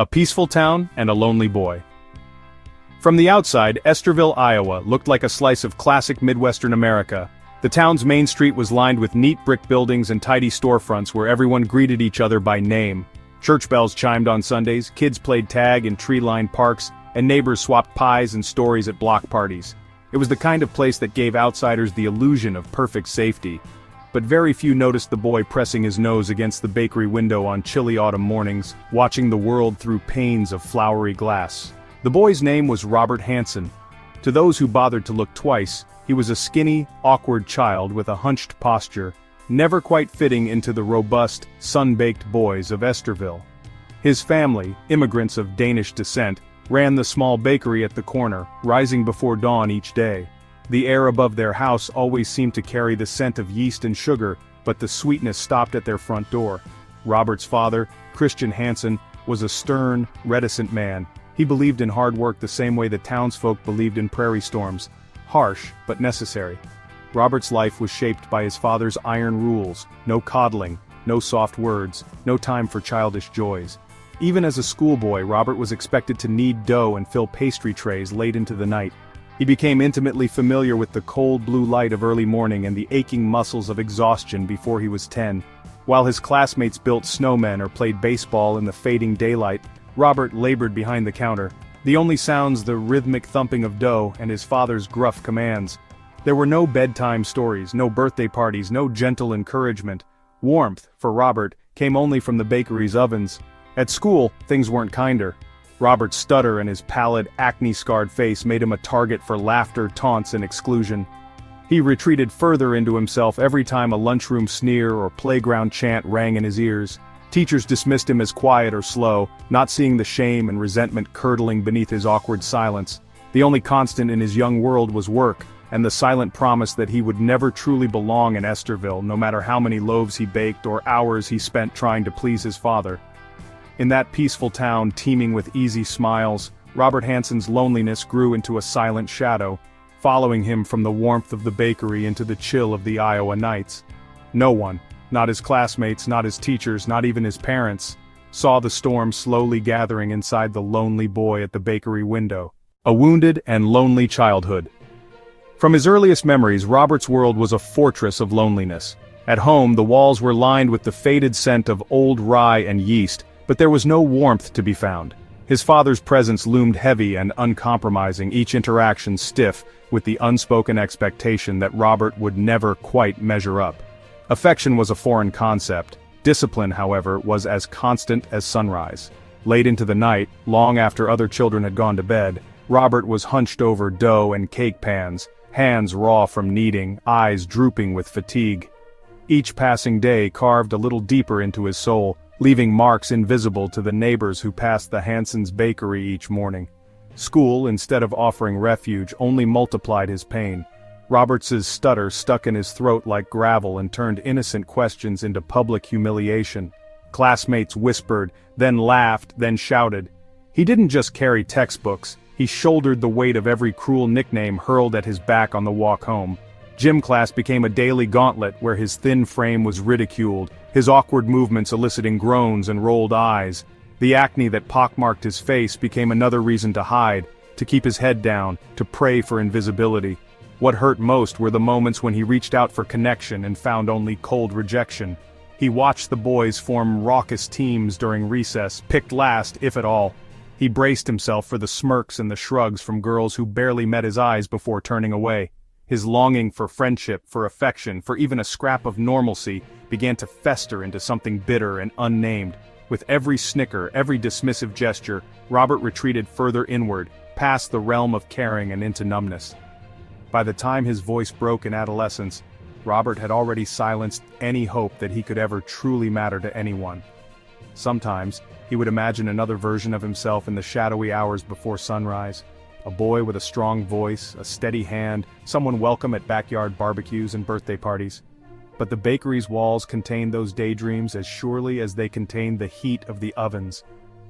A peaceful town and a lonely boy. From the outside, Esterville, Iowa, looked like a slice of classic Midwestern America. The town's main street was lined with neat brick buildings and tidy storefronts where everyone greeted each other by name. Church bells chimed on Sundays, kids played tag in tree-lined parks, and neighbors swapped pies and stories at block parties. It was the kind of place that gave outsiders the illusion of perfect safety. But very few noticed the boy pressing his nose against the bakery window on chilly autumn mornings, watching the world through panes of flowery glass. The boy's name was Robert Hansen. To those who bothered to look twice, he was a skinny, awkward child with a hunched posture, never quite fitting into the robust, sun-baked boys of Esterville. His family, immigrants of Danish descent, ran the small bakery at the corner, rising before dawn each day. The air above their house always seemed to carry the scent of yeast and sugar, but the sweetness stopped at their front door. Robert's father, Christian Hansen, was a stern, reticent man. He believed in hard work the same way the townsfolk believed in prairie storms. Harsh, but necessary. Robert's life was shaped by his father's iron rules: no coddling, no soft words, no time for childish joys. Even as a schoolboy, Robert was expected to knead dough and fill pastry trays late into the night. He became intimately familiar with the cold blue light of early morning and the aching muscles of exhaustion before he was 10. While his classmates built snowmen or played baseball in the fading daylight, Robert labored behind the counter. The only sounds the rhythmic thumping of dough and his father's gruff commands. There were no bedtime stories, no birthday parties, no gentle encouragement. Warmth, for Robert, came only from the bakery's ovens. At school, things weren't kinder. Robert's stutter and his pallid, acne-scarred face made him a target for laughter, taunts, and exclusion. He retreated further into himself every time a lunchroom sneer or playground chant rang in his ears. Teachers dismissed him as quiet or slow, not seeing the shame and resentment curdling beneath his awkward silence. The only constant in his young world was work, and the silent promise that he would never truly belong in Esterville, no matter how many loaves he baked or hours he spent trying to please his father. In that peaceful town teeming with easy smiles, Robert Hansen's loneliness grew into a silent shadow, following him from the warmth of the bakery into the chill of the Iowa nights. No one, not his classmates, not his teachers, not even his parents, saw the storm slowly gathering inside the lonely boy at the bakery window. A wounded and lonely childhood. From his earliest memories, Robert's world was a fortress of loneliness. At home, the walls were lined with the faded scent of old rye and yeast, but there was no warmth to be found. His father's presence loomed heavy and uncompromising, each interaction stiff, with the unspoken expectation that Robert would never quite measure up. Affection was a foreign concept. Discipline, however, was as constant as sunrise. Late into the night, long after other children had gone to bed, Robert was hunched over dough and cake pans, hands raw from kneading, eyes drooping with fatigue. Each passing day carved a little deeper into his soul, leaving marks invisible to the neighbors who passed the Hansen's bakery each morning. School, instead of offering refuge, only multiplied his pain. Robert's stutter stuck in his throat like gravel and turned innocent questions into public humiliation. Classmates whispered, then laughed, then shouted. He didn't just carry textbooks, he shouldered the weight of every cruel nickname hurled at his back on the walk home. Gym class became a daily gauntlet where his thin frame was ridiculed, his awkward movements eliciting groans and rolled eyes. The acne that pockmarked his face became another reason to hide, to keep his head down, to pray for invisibility. What hurt most were the moments when he reached out for connection and found only cold rejection. He watched the boys form raucous teams during recess, picked last, if at all. He braced himself for the smirks and the shrugs from girls who barely met his eyes before turning away. His longing for friendship, for affection, for even a scrap of normalcy, began to fester into something bitter and unnamed. With every snicker, every dismissive gesture, Robert retreated further inward, past the realm of caring and into numbness. By the time his voice broke in adolescence, Robert had already silenced any hope that he could ever truly matter to anyone. Sometimes, he would imagine another version of himself in the shadowy hours before sunrise. A boy with a strong voice, a steady hand, someone welcome at backyard barbecues and birthday parties. But the bakery's walls contained those daydreams as surely as they contained the heat of the ovens.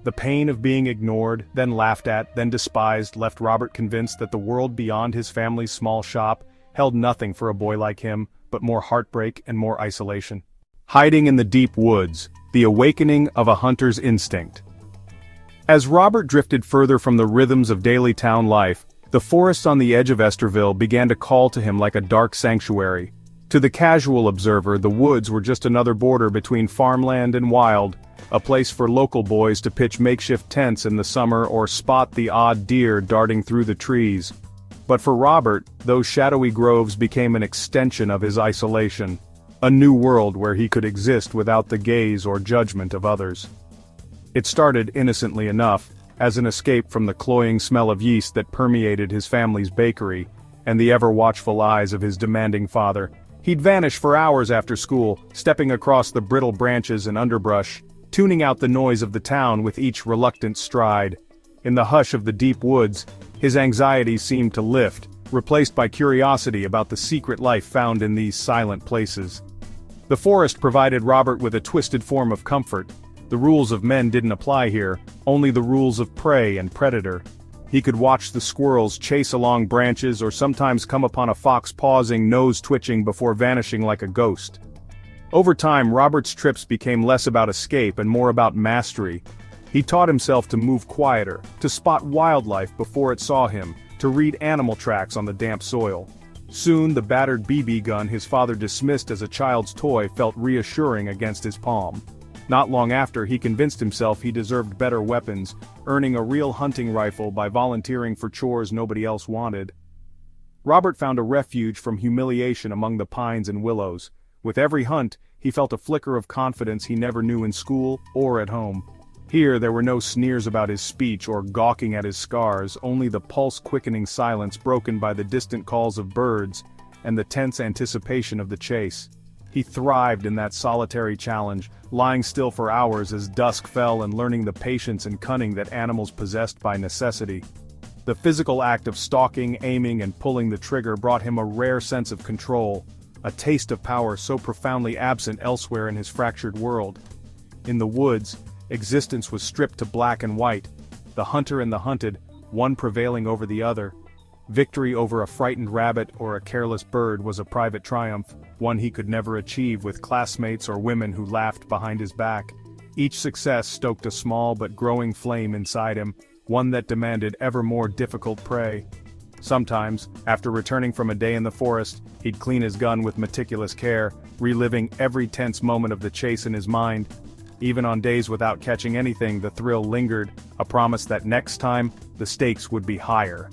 The pain of being ignored, then laughed at, then despised left Robert convinced that the world beyond his family's small shop held nothing for a boy like him, but more heartbreak and more isolation. Hiding in the deep woods, the awakening of a hunter's instinct. As Robert drifted further from the rhythms of daily town life, the forests on the edge of Esterville began to call to him like a dark sanctuary. To the casual observer, the woods were just another border between farmland and wild, a place for local boys to pitch makeshift tents in the summer or spot the odd deer darting through the trees. But for Robert, those shadowy groves became an extension of his isolation, a new world where he could exist without the gaze or judgment of others. It started innocently enough, as an escape from the cloying smell of yeast that permeated his family's bakery, and the ever-watchful eyes of his demanding father. He'd vanish for hours after school, stepping across the brittle branches and underbrush, tuning out the noise of the town with each reluctant stride. In the hush of the deep woods, his anxiety seemed to lift, replaced by curiosity about the secret life found in these silent places. The forest provided Robert with a twisted form of comfort. The rules of men didn't apply here, only the rules of prey and predator. He could watch the squirrels chase along branches or sometimes come upon a fox pausing, nose twitching before vanishing like a ghost. Over time, Robert's trips became less about escape and more about mastery. He taught himself to move quieter, to spot wildlife before it saw him, to read animal tracks on the damp soil. Soon the battered BB gun his father dismissed as a child's toy felt reassuring against his palm. Not long after, he convinced himself he deserved better weapons, earning a real hunting rifle by volunteering for chores nobody else wanted. Robert found a refuge from humiliation among the pines and willows. With every hunt, he felt a flicker of confidence he never knew in school or at home. Here there were no sneers about his speech or gawking at his scars, only the pulse-quickening silence broken by the distant calls of birds and the tense anticipation of the chase. He thrived in that solitary challenge, lying still for hours as dusk fell and learning the patience and cunning that animals possessed by necessity. The physical act of stalking, aiming, and pulling the trigger brought him a rare sense of control, a taste of power so profoundly absent elsewhere in his fractured world. In the woods, existence was stripped to black and white, the hunter and the hunted, one prevailing over the other. Victory over a frightened rabbit or a careless bird was a private triumph, one he could never achieve with classmates or women who laughed behind his back. Each success stoked a small but growing flame inside him, one that demanded ever more difficult prey. Sometimes, after returning from a day in the forest, he'd clean his gun with meticulous care, reliving every tense moment of the chase in his mind. Even on days without catching anything, the thrill lingered, a promise that next time, the stakes would be higher.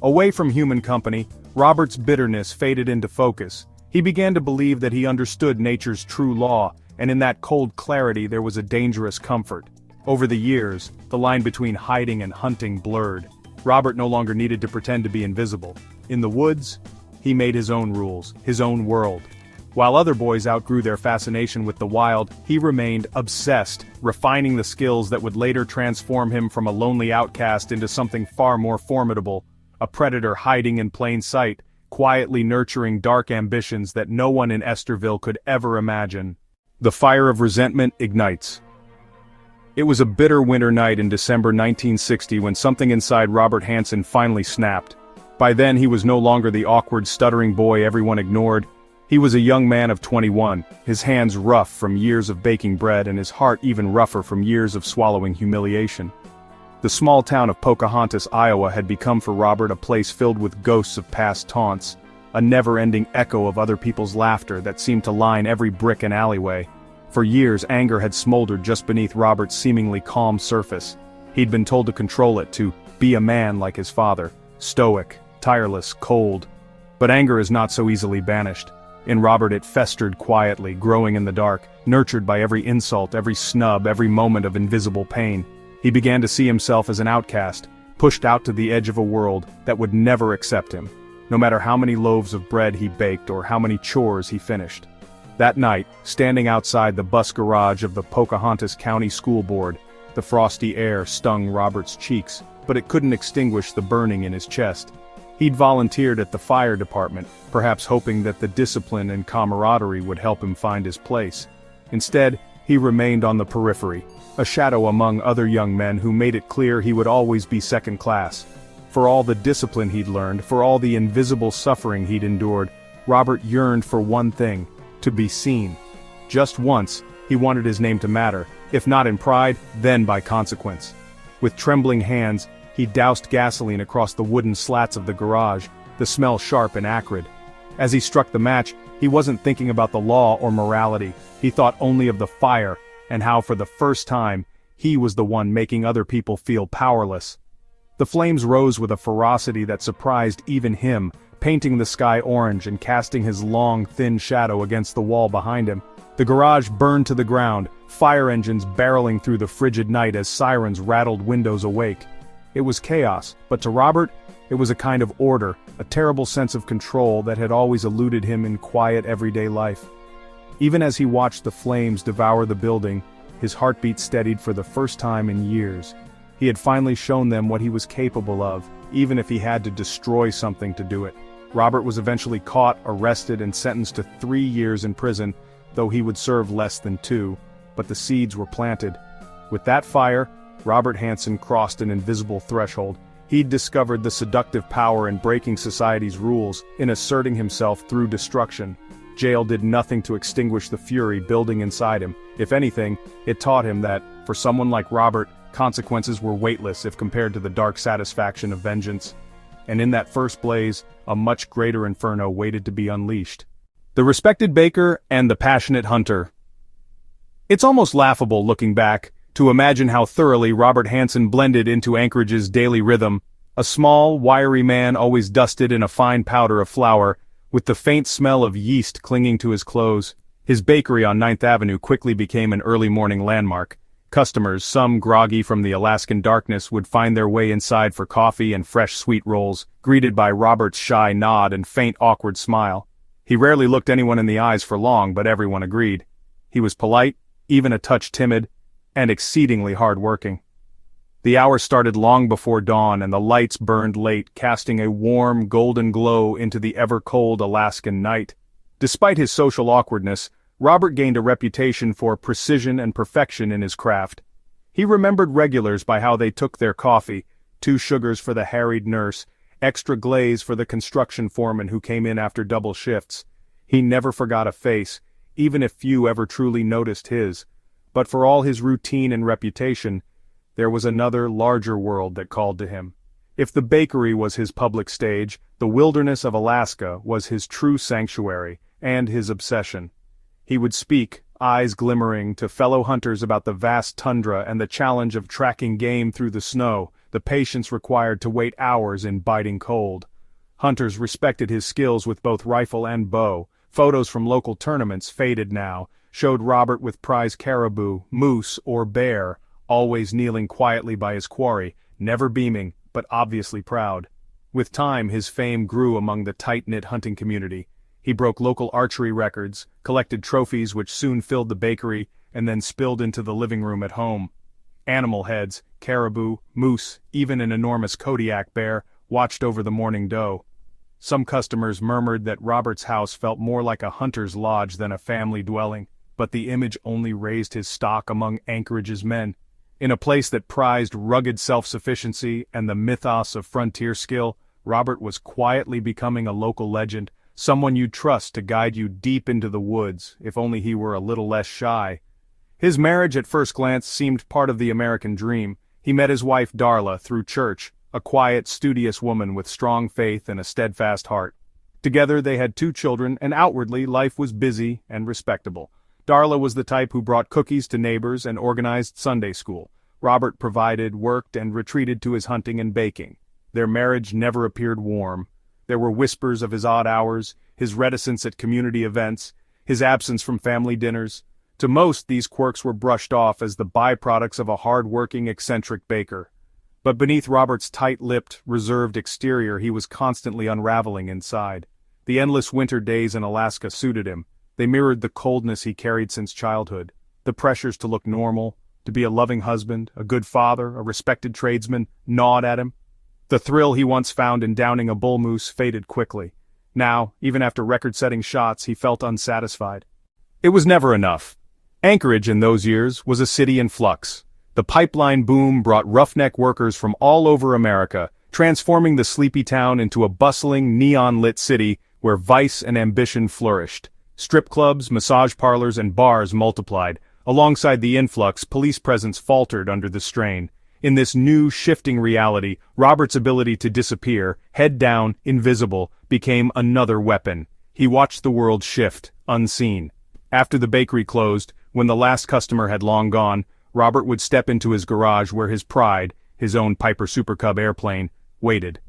Away from human company, Robert's bitterness faded into focus. He began to believe that he understood nature's true law, and in that cold clarity there was a dangerous comfort. Over the years, the line between hiding and hunting blurred. Robert no longer needed to pretend to be invisible. In the woods, he made his own rules, his own world. While other boys outgrew their fascination with the wild, he remained obsessed, refining the skills that would later transform him from a lonely outcast into something far more formidable. A predator hiding in plain sight, quietly nurturing dark ambitions that no one in Esterville could ever imagine. The fire of resentment ignites. It was a bitter winter night in December 1960 when something inside Robert Hansen finally snapped. By then he was no longer the awkward, stuttering boy everyone ignored. He was a young man of 21, his hands rough from years of baking bread and his heart even rougher from years of swallowing humiliation. The small town of Pocahontas, Iowa had become for Robert a place filled with ghosts of past taunts, a never-ending echo of other people's laughter that seemed to line every brick and alleyway. For years anger had smoldered just beneath Robert's seemingly calm surface. He'd been told to control it, to be a man like his father, stoic, tireless, cold. But anger is not so easily banished. In Robert it festered quietly, growing in the dark, nurtured by every insult, every snub, every moment of invisible pain. He began to see himself as an outcast, pushed out to the edge of a world that would never accept him, no matter how many loaves of bread he baked or how many chores he finished. That night, standing outside the bus garage of the Pocahontas County School Board, the frosty air stung Robert's cheeks, but it couldn't extinguish the burning in his chest. He'd volunteered at the fire department, perhaps hoping that the discipline and camaraderie would help him find his place. Instead, he remained on the periphery, a shadow among other young men who made it clear he would always be second class. For all the discipline he'd learned, for all the invisible suffering he'd endured, Robert yearned for one thing: to be seen. Just once, he wanted his name to matter, if not in pride, then by consequence. With trembling hands, he doused gasoline across the wooden slats of the garage, the smell sharp and acrid. As he struck the match, he wasn't thinking about the law or morality, he thought only of the fire, and how for the first time, he was the one making other people feel powerless. The flames rose with a ferocity that surprised even him, painting the sky orange and casting his long, thin shadow against the wall behind him. The garage burned to the ground, fire engines barreling through the frigid night as sirens rattled windows awake. It was chaos, but to Robert, it was a kind of order, a terrible sense of control that had always eluded him in quiet everyday life. Even as he watched the flames devour the building, his heartbeat steadied for the first time in years. He had finally shown them what he was capable of, even if he had to destroy something to do it. Robert was eventually caught, arrested, and sentenced to 3 years in prison, though he would serve less than 2, but the seeds were planted. With that fire, Robert Hansen crossed an invisible threshold. He'd discovered the seductive power in breaking society's rules, in asserting himself through destruction. Jail did nothing to extinguish the fury building inside him. If anything, it taught him that, for someone like Robert, consequences were weightless if compared to the dark satisfaction of vengeance. And in that first blaze, a much greater inferno waited to be unleashed. The respected baker and the passionate hunter. It's almost laughable looking back, to imagine how thoroughly Robert Hansen blended into Anchorage's daily rhythm, a small, wiry man always dusted in a fine powder of flour, with the faint smell of yeast clinging to his clothes. His bakery on 9th Avenue quickly became an early morning landmark. Customers, some groggy from the Alaskan darkness, would find their way inside for coffee and fresh sweet rolls, greeted by Robert's shy nod and faint awkward smile. He rarely looked anyone in the eyes for long, but everyone agreed. He was polite, even a touch timid, and exceedingly hard-working. The hour started long before dawn and the lights burned late, casting a warm, golden glow into the ever-cold Alaskan night. Despite his social awkwardness, Robert gained a reputation for precision and perfection in his craft. He remembered regulars by how they took their coffee, 2 sugars for the harried nurse, extra glaze for the construction foreman who came in after double shifts. He never forgot a face, even if few ever truly noticed his. But for all his routine and reputation, there was another, larger world that called to him. If the bakery was his public stage, the wilderness of Alaska was his true sanctuary, and his obsession. He would speak, eyes glimmering, to fellow hunters about the vast tundra and the challenge of tracking game through the snow, the patience required to wait hours in biting cold. Hunters respected his skills with both rifle and bow. Photos from local tournaments, faded now, showed Robert with prize caribou, moose, or bear, always kneeling quietly by his quarry, never beaming, but obviously proud. With time, his fame grew among the tight-knit hunting community. He broke local archery records, collected trophies which soon filled the bakery, and then spilled into the living room at home. Animal heads, caribou, moose, even an enormous Kodiak bear, watched over the morning doe. Some customers murmured that Robert's house felt more like a hunter's lodge than a family dwelling, but the image only raised his stock among Anchorage's men. In a place that prized rugged self-sufficiency and the mythos of frontier skill, Robert was quietly becoming a local legend, someone you'd trust to guide you deep into the woods, if only he were a little less shy. His marriage at first glance seemed part of the American dream. He met his wife Darla through church, a quiet, studious woman with strong faith and a steadfast heart. Together they had 2 children, and outwardly life was busy and respectable. Darla was the type who brought cookies to neighbors and organized Sunday school. Robert provided, worked, and retreated to his hunting and baking. Their marriage never appeared warm. There were whispers of his odd hours, his reticence at community events, his absence from family dinners. To most, these quirks were brushed off as the byproducts of a hard-working, eccentric baker. But beneath Robert's tight-lipped, reserved exterior, he was constantly unraveling inside. The endless winter days in Alaska suited him. They mirrored the coldness he carried since childhood. The pressures to look normal, to be a loving husband, a good father, a respected tradesman, gnawed at him. The thrill he once found in downing a bull moose faded quickly. Now, even after record-setting shots, he felt unsatisfied. It was never enough. Anchorage in those years was a city in flux. The pipeline boom brought roughneck workers from all over America, transforming the sleepy town into a bustling, neon-lit city where vice and ambition flourished. Strip clubs, massage parlors, and bars multiplied. Alongside the influx, police presence faltered under the strain. In this new, shifting reality, Robert's ability to disappear, head down, invisible, became another weapon. He watched the world shift, unseen. After the bakery closed, when the last customer had long gone, Robert would step into his garage where his pride, his own Piper Super Cub airplane, waited.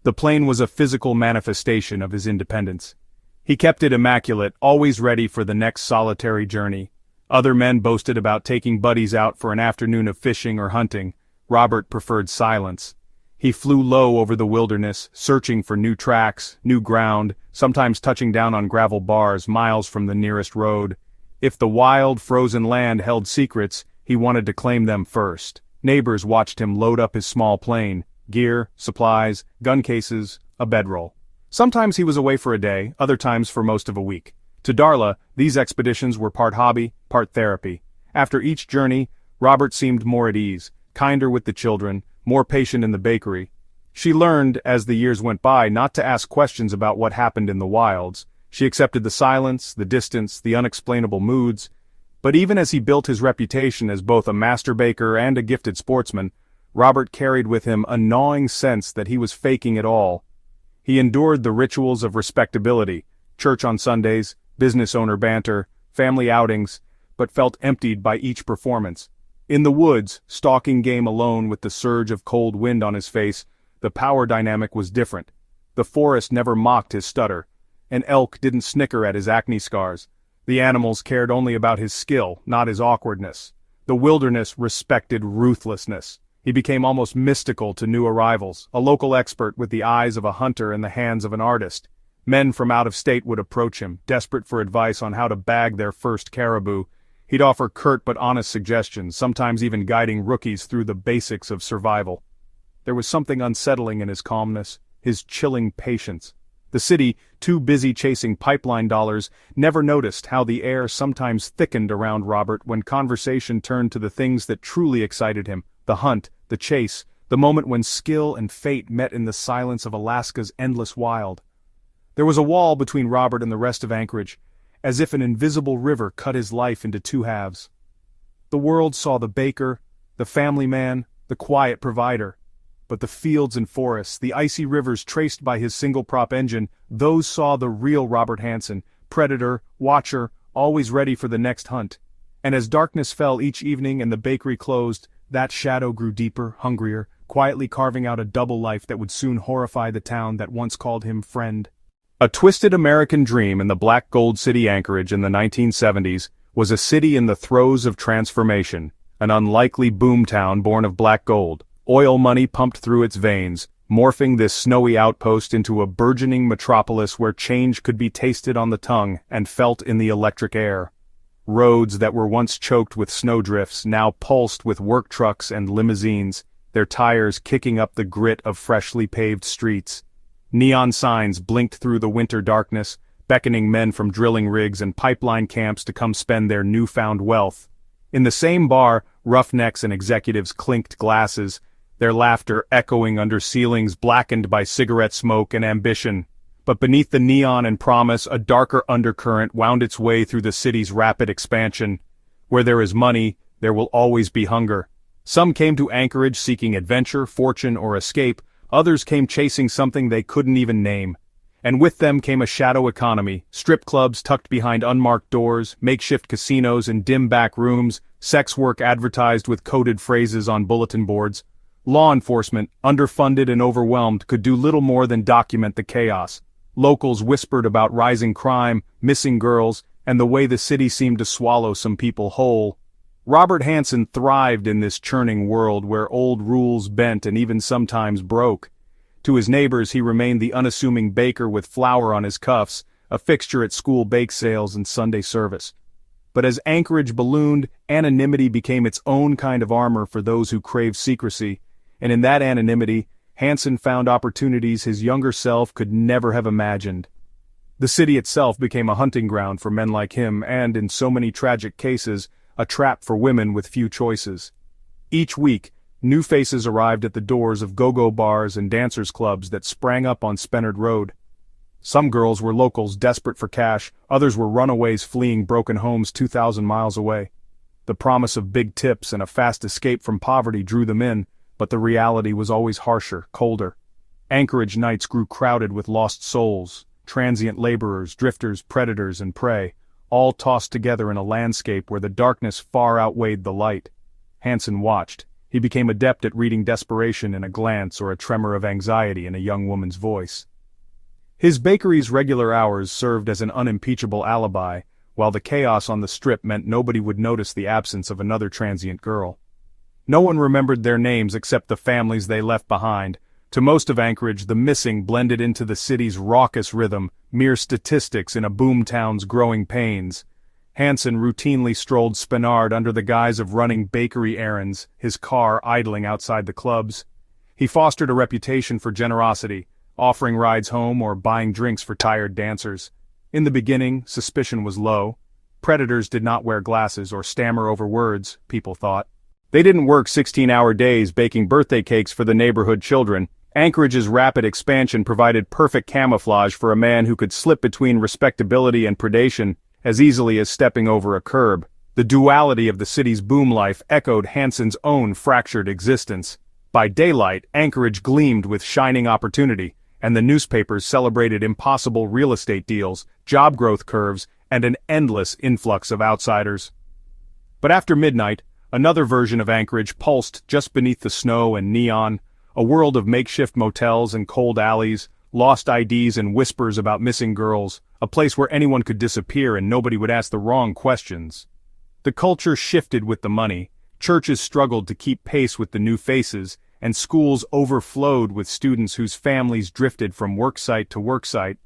The plane was a physical manifestation of his independence. He kept it immaculate, always ready for the next solitary journey. Other men boasted about taking buddies out for an afternoon of fishing or hunting. Robert preferred silence. He flew low over the wilderness, searching for new tracks, new ground, sometimes touching down on gravel bars miles from the nearest road. If the wild, frozen land held secrets, he wanted to claim them first. Neighbors watched him load up his small plane, gear, supplies, gun cases, a bedroll. Sometimes he was away for a day, other times for most of a week. To Darla, these expeditions were part hobby, part therapy. After each journey, Robert seemed more at ease, kinder with the children, more patient in the bakery. She learned, as the years went by, not to ask questions about what happened in the wilds. She accepted the silence, the distance, the unexplainable moods. But even as he built his reputation as both a master baker and a gifted sportsman, Robert carried with him a gnawing sense that he was faking it all. He endured the rituals of respectability, church on Sundays, business owner banter, family outings, but felt emptied by each performance. In the woods, stalking game alone with the surge of cold wind on his face, the power dynamic was different. The forest never mocked his stutter. An elk didn't snicker at his acne scars. The animals cared only about his skill, not his awkwardness. The wilderness respected ruthlessness. He became almost mystical to new arrivals, a local expert with the eyes of a hunter and the hands of an artist. Men from out of state would approach him, desperate for advice on how to bag their first caribou. He'd offer curt but honest suggestions, sometimes even guiding rookies through the basics of survival. There was something unsettling in his calmness, his chilling patience. The city, too busy chasing pipeline dollars, never noticed how the air sometimes thickened around Robert when conversation turned to the things that truly excited him: the hunt, the chase, the moment when skill and fate met in the silence of Alaska's endless wild. There was a wall between Robert and the rest of Anchorage, as if an invisible river cut his life into two halves. The world saw the baker, the family man, the quiet provider. But the fields and forests, the icy rivers traced by his single-prop engine, those saw the real Robert Hansen, predator, watcher, always ready for the next hunt. And as darkness fell each evening and the bakery closed, that shadow grew deeper, hungrier, quietly carving out a double life that would soon horrify the town that once called him friend. A twisted American dream in the Black Gold City Anchorage in the 1970s was a city in the throes of transformation, an unlikely boomtown born of black gold. Oil money pumped through its veins, morphing this snowy outpost into a burgeoning metropolis where change could be tasted on the tongue and felt in the electric air. Roads that were once choked with snowdrifts now pulsed with work trucks and limousines, their tires kicking up the grit of freshly paved streets. Neon signs blinked through the winter darkness, beckoning men from drilling rigs and pipeline camps to come spend their newfound wealth. In the same bar, roughnecks and executives clinked glasses, their laughter echoing under ceilings blackened by cigarette smoke and ambition. But beneath the neon and promise, a darker undercurrent wound its way through the city's rapid expansion. Where there is money, there will always be hunger. Some came to Anchorage seeking adventure, fortune, or escape. Others came chasing something they couldn't even name. And with them came a shadow economy, strip clubs tucked behind unmarked doors, makeshift casinos in dim back rooms, sex work advertised with coded phrases on bulletin boards. Law enforcement, underfunded and overwhelmed, could do little more than document the chaos. Locals whispered about rising crime, missing girls, and the way the city seemed to swallow some people whole. Robert Hansen thrived in this churning world where old rules bent and even sometimes broke. To his neighbors he remained the unassuming baker with flour on his cuffs, a fixture at school bake sales and Sunday service. But as Anchorage ballooned, anonymity became its own kind of armor for those who craved secrecy, and in that anonymity, Hansen found opportunities his younger self could never have imagined. The city itself became a hunting ground for men like him and, in so many tragic cases, a trap for women with few choices. Each week, new faces arrived at the doors of go-go bars and dancers' clubs that sprang up on Spennard Road. Some girls were locals desperate for cash, others were runaways fleeing broken homes 2,000 miles away. The promise of big tips and a fast escape from poverty drew them in, but the reality was always harsher, colder. Anchorage nights grew crowded with lost souls, transient laborers, drifters, predators, and prey, all tossed together in a landscape where the darkness far outweighed the light. Hansen watched. He became adept at reading desperation in a glance or a tremor of anxiety in a young woman's voice. His bakery's regular hours served as an unimpeachable alibi, while the chaos on the strip meant nobody would notice the absence of another transient girl. No one remembered their names except the families they left behind. To most of Anchorage, the missing blended into the city's raucous rhythm, mere statistics in a boomtown's growing pains. Hansen routinely strolled Spenard under the guise of running bakery errands, his car idling outside the clubs. He fostered a reputation for generosity, offering rides home or buying drinks for tired dancers. In the beginning, suspicion was low. Predators did not wear glasses or stammer over words, people thought. They didn't work 16-hour days baking birthday cakes for the neighborhood children. Anchorage's rapid expansion provided perfect camouflage for a man who could slip between respectability and predation as easily as stepping over a curb. The duality of the city's boom life echoed Hansen's own fractured existence. By daylight, Anchorage gleamed with shining opportunity, and the newspapers celebrated impossible real estate deals, job growth curves, and an endless influx of outsiders. But after midnight, another version of Anchorage pulsed just beneath the snow and neon, a world of makeshift motels and cold alleys, lost IDs and whispers about missing girls, a place where anyone could disappear and nobody would ask the wrong questions. The culture shifted with the money, churches struggled to keep pace with the new faces, and schools overflowed with students whose families drifted from worksite to worksite.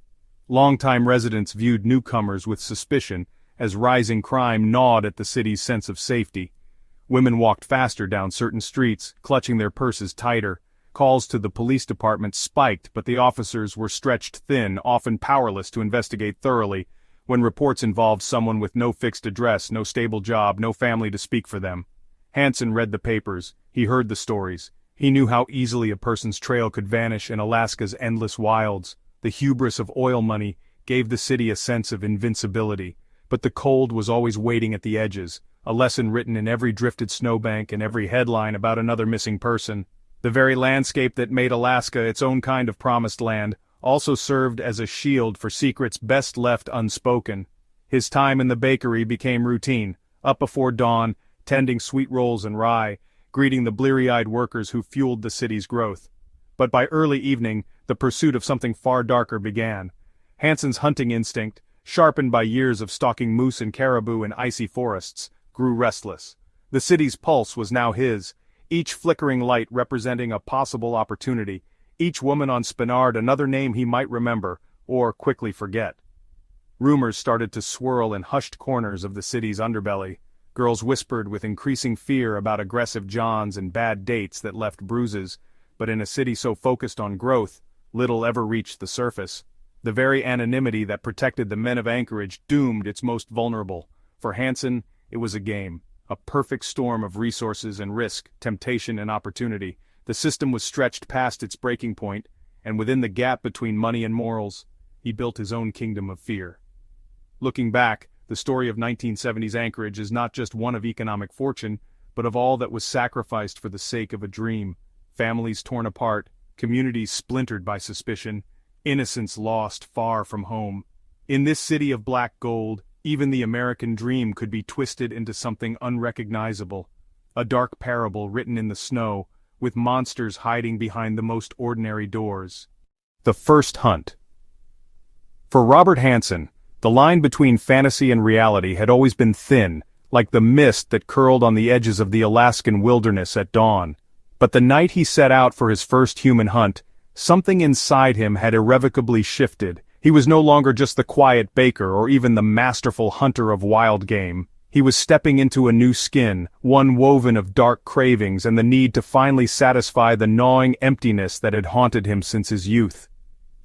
Longtime residents viewed newcomers with suspicion, as rising crime gnawed at the city's sense of safety. Women walked faster down certain streets, clutching their purses tighter. Calls to the police department spiked, but the officers were stretched thin, often powerless to investigate thoroughly, when reports involved someone with no fixed address, no stable job, no family to speak for them. Hansen read the papers. He heard the stories. He knew how easily a person's trail could vanish in Alaska's endless wilds. The hubris of oil money gave the city a sense of invincibility, but the cold was always waiting at the edges, a lesson written in every drifted snowbank and every headline about another missing person. The very landscape that made Alaska its own kind of promised land also served as a shield for secrets best left unspoken. His time in the bakery became routine, up before dawn, tending sweet rolls and rye, greeting the bleary-eyed workers who fueled the city's growth. But by early evening, the pursuit of something far darker began. Hansen's hunting instinct, sharpened by years of stalking moose and caribou in icy forests, grew restless. The city's pulse was now his, each flickering light representing a possible opportunity, each woman on Spenard another name he might remember, or quickly forget. Rumors started to swirl in hushed corners of the city's underbelly. Girls whispered with increasing fear about aggressive Johns and bad dates that left bruises, but in a city so focused on growth, little ever reached the surface. The very anonymity that protected the men of Anchorage doomed its most vulnerable. For Hansen, it was a game. A perfect storm of resources and risk, temptation and opportunity. The system was stretched past its breaking point, and within the gap between money and morals, he built his own kingdom of fear. Looking back, the story of 1970s Anchorage is not just one of economic fortune, but of all that was sacrificed for the sake of a dream. Families torn apart, communities splintered by suspicion, innocence lost far from home. In this city of black gold, even the American dream could be twisted into something unrecognizable, a dark parable written in the snow, with monsters hiding behind the most ordinary doors. The First Hunt. For Robert Hansen, the line between fantasy and reality had always been thin, like the mist that curled on the edges of the Alaskan wilderness at dawn. But the night he set out for his first human hunt, something inside him had irrevocably shifted. He was no longer just the quiet baker or even the masterful hunter of wild game. He was stepping into a new skin, one woven of dark cravings and the need to finally satisfy the gnawing emptiness that had haunted him since his youth.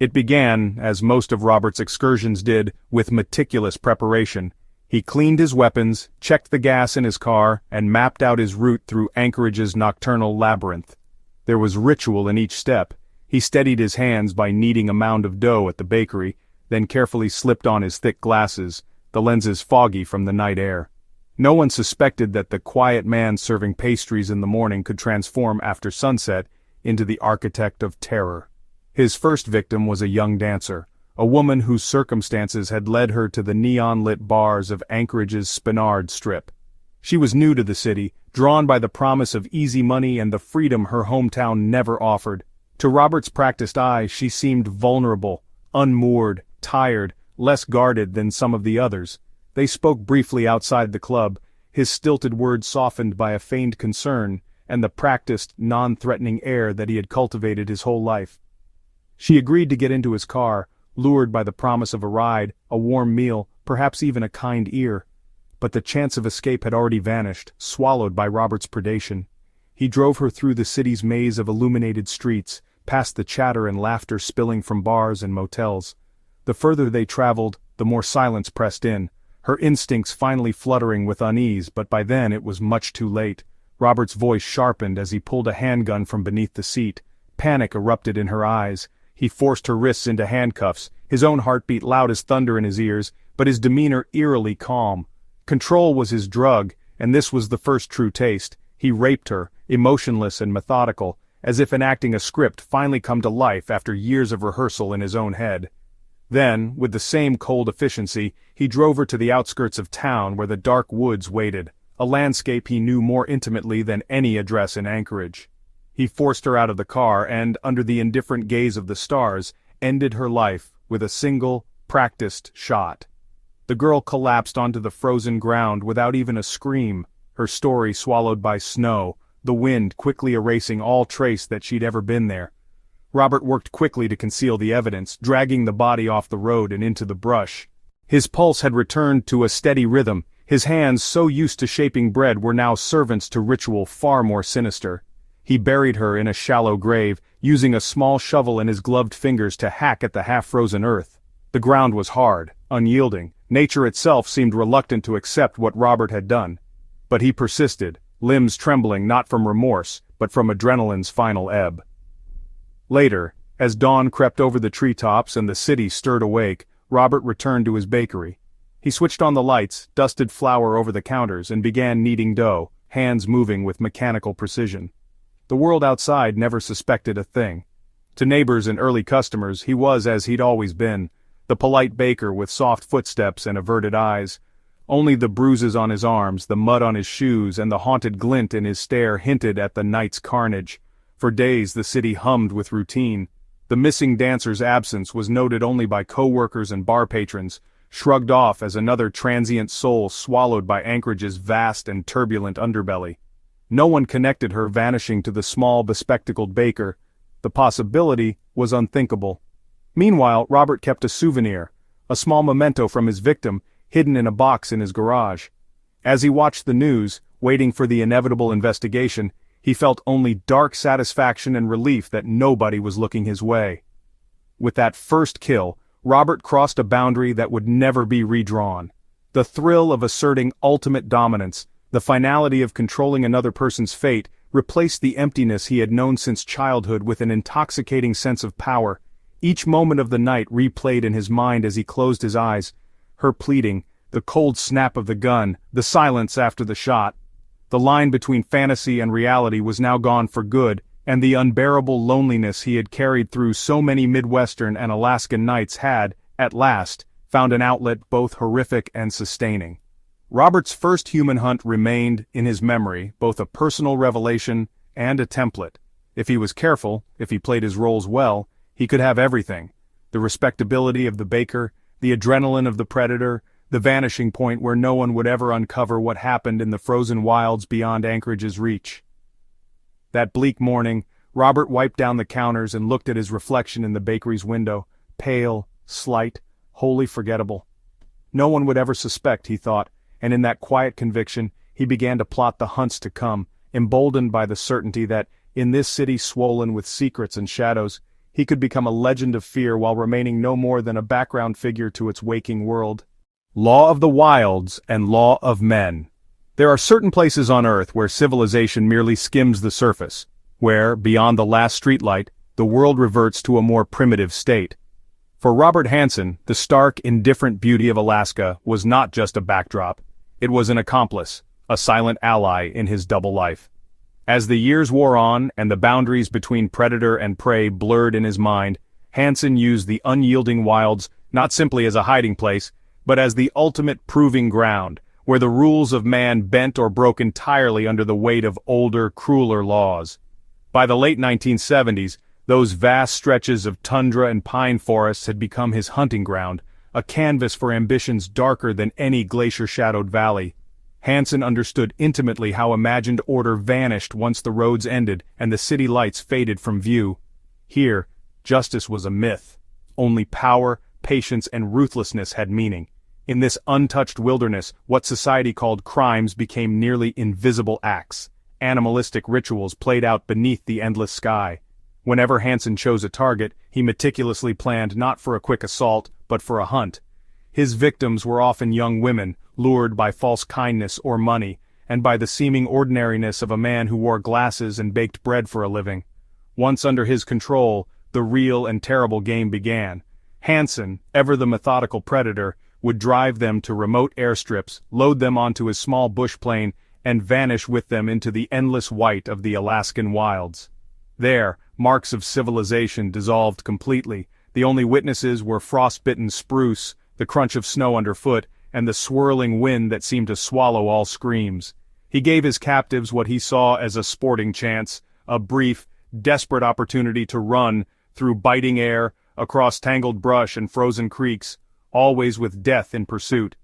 It began, as most of Robert's excursions did, with meticulous preparation. He cleaned his weapons, checked the gas in his car, and mapped out his route through Anchorage's nocturnal labyrinth. There was ritual in each step. He steadied his hands by kneading a mound of dough at the bakery, then carefully slipped on his thick glasses, the lenses foggy from the night air. No one suspected that the quiet man serving pastries in the morning could transform after sunset into the architect of terror. His first victim was a young dancer, a woman whose circumstances had led her to the neon-lit bars of Anchorage's Spinard Strip. She was new to the city, drawn by the promise of easy money and the freedom her hometown never offered. To Robert's practiced eye, she seemed vulnerable, unmoored, tired, less guarded than some of the others. They spoke briefly outside the club, his stilted words softened by a feigned concern, and the practiced, non-threatening air that he had cultivated his whole life. She agreed to get into his car, lured by the promise of a ride, a warm meal, perhaps even a kind ear. But the chance of escape had already vanished, swallowed by Robert's predation. He drove her through the city's maze of illuminated streets, past the chatter and laughter spilling from bars and motels. The further they traveled, the more silence pressed in, her instincts finally fluttering with unease, but by then it was much too late. Robert's voice sharpened as he pulled a handgun from beneath the seat. Panic erupted in her eyes. He forced her wrists into handcuffs, his own heartbeat loud as thunder in his ears, but his demeanor eerily calm. Control was his drug, and this was the first true taste. He raped her, emotionless and methodical, as if enacting a script finally come to life after years of rehearsal in his own head. Then, with the same cold efficiency, he drove her to the outskirts of town where the dark woods waited, a landscape he knew more intimately than any address in Anchorage. He forced her out of the car and, under the indifferent gaze of the stars, ended her life with a single, practiced shot. The girl collapsed onto the frozen ground without even a scream, her story swallowed by snow, the wind quickly erasing all trace that she'd ever been there. Robert worked quickly to conceal the evidence, dragging the body off the road and into the brush. His pulse had returned to a steady rhythm, his hands so used to shaping bread were now servants to ritual far more sinister. He buried her in a shallow grave, using a small shovel in his gloved fingers to hack at the half-frozen earth. The ground was hard, unyielding. Nature itself seemed reluctant to accept what Robert had done. But he persisted, limbs trembling not from remorse, but from adrenaline's final ebb. Later, as dawn crept over the treetops and the city stirred awake, Robert returned to his bakery. He switched on the lights, dusted flour over the counters, and began kneading dough, hands moving with mechanical precision. The world outside never suspected a thing. To neighbors and early customers, he was as he'd always been, the polite baker with soft footsteps and averted eyes. Only the bruises on his arms, the mud on his shoes, and the haunted glint in his stare hinted at the night's carnage. For days the city hummed with routine. The missing dancer's absence was noted only by co-workers and bar patrons, shrugged off as another transient soul swallowed by Anchorage's vast and turbulent underbelly. No one connected her vanishing to the small bespectacled baker. The possibility was unthinkable. Meanwhile, Robert kept a souvenir, a small memento from his victim, hidden in a box in his garage. As he watched the news, waiting for the inevitable investigation, he felt only dark satisfaction and relief that nobody was looking his way. With that first kill, Robert crossed a boundary that would never be redrawn. The thrill of asserting ultimate dominance, the finality of controlling another person's fate, replaced the emptiness he had known since childhood with an intoxicating sense of power. Each moment of the night replayed in his mind as he closed his eyes. Her pleading, the cold snap of the gun, the silence after the shot. The line between fantasy and reality was now gone for good, and the unbearable loneliness he had carried through so many Midwestern and Alaskan nights had, at last, found an outlet both horrific and sustaining. Robert's first human hunt remained, in his memory, both a personal revelation and a template. If he was careful, if he played his roles well, he could have everything. The respectability of the baker, the adrenaline of the predator, the vanishing point where no one would ever uncover what happened in the frozen wilds beyond Anchorage's reach. That bleak morning, Robert wiped down the counters and looked at his reflection in the bakery's window, pale, slight, wholly forgettable. No one would ever suspect, he thought, and in that quiet conviction, he began to plot the hunts to come, emboldened by the certainty that, in this city swollen with secrets and shadows, he could become a legend of fear while remaining no more than a background figure to its waking world. Law of the wilds and law of men. There are certain places on Earth where civilization merely skims the surface, where, beyond the last streetlight, the world reverts to a more primitive state. For Robert Hansen, the stark, indifferent beauty of Alaska was not just a backdrop. It was an accomplice, a silent ally in his double life. As the years wore on and the boundaries between predator and prey blurred in his mind, Hansen used the unyielding wilds not simply as a hiding place, but as the ultimate proving ground, where the rules of man bent or broke entirely under the weight of older, crueler laws. By the late 1970s, those vast stretches of tundra and pine forests had become his hunting ground, a canvas for ambitions darker than any glacier-shadowed valley. Hansen understood intimately how imagined order vanished once the roads ended and the city lights faded from view. Here, justice was a myth. Only power, patience, and ruthlessness had meaning. In this untouched wilderness, what society called crimes became nearly invisible acts. Animalistic rituals played out beneath the endless sky. Whenever Hansen chose a target, he meticulously planned not for a quick assault, but for a hunt. His victims were often young women, lured by false kindness or money, and by the seeming ordinariness of a man who wore glasses and baked bread for a living. Once under his control, the real and terrible game began. Hansen, ever the methodical predator, would drive them to remote airstrips, load them onto his small bush plane, and vanish with them into the endless white of the Alaskan wilds. There, marks of civilization dissolved completely. The only witnesses were frost-bitten spruce, the crunch of snow underfoot, and the swirling wind that seemed to swallow all screams. He gave his captives what he saw as a sporting chance, a brief, desperate opportunity to run, through biting air, across tangled brush and frozen creeks, always with death in pursuit.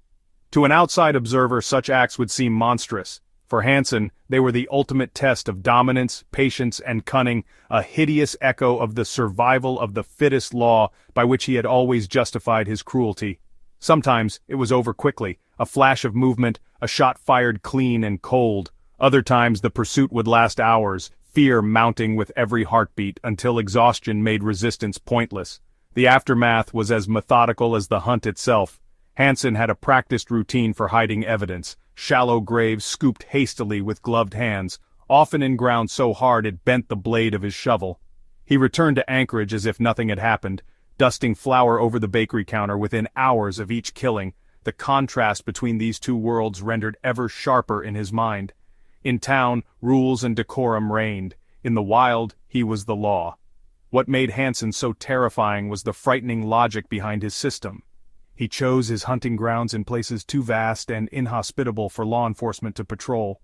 To an outside observer such acts would seem monstrous. For Hansen, they were the ultimate test of dominance, patience, and cunning, a hideous echo of the survival of the fittest law by which he had always justified his cruelty. Sometimes it was over quickly, a flash of movement, a shot fired clean and cold. Other times the pursuit would last hours, fear mounting with every heartbeat until exhaustion made resistance pointless. The aftermath was as methodical as the hunt itself. Hansen had a practiced routine for hiding evidence, shallow graves scooped hastily with gloved hands, often in ground so hard it bent the blade of his shovel. He returned to Anchorage as if nothing had happened, dusting flour over the bakery counter within hours of each killing. The contrast between these two worlds rendered ever sharper in his mind. In town, rules and decorum reigned. In the wild, he was the law. What made Hansen so terrifying was the frightening logic behind his system. He chose his hunting grounds in places too vast and inhospitable for law enforcement to patrol.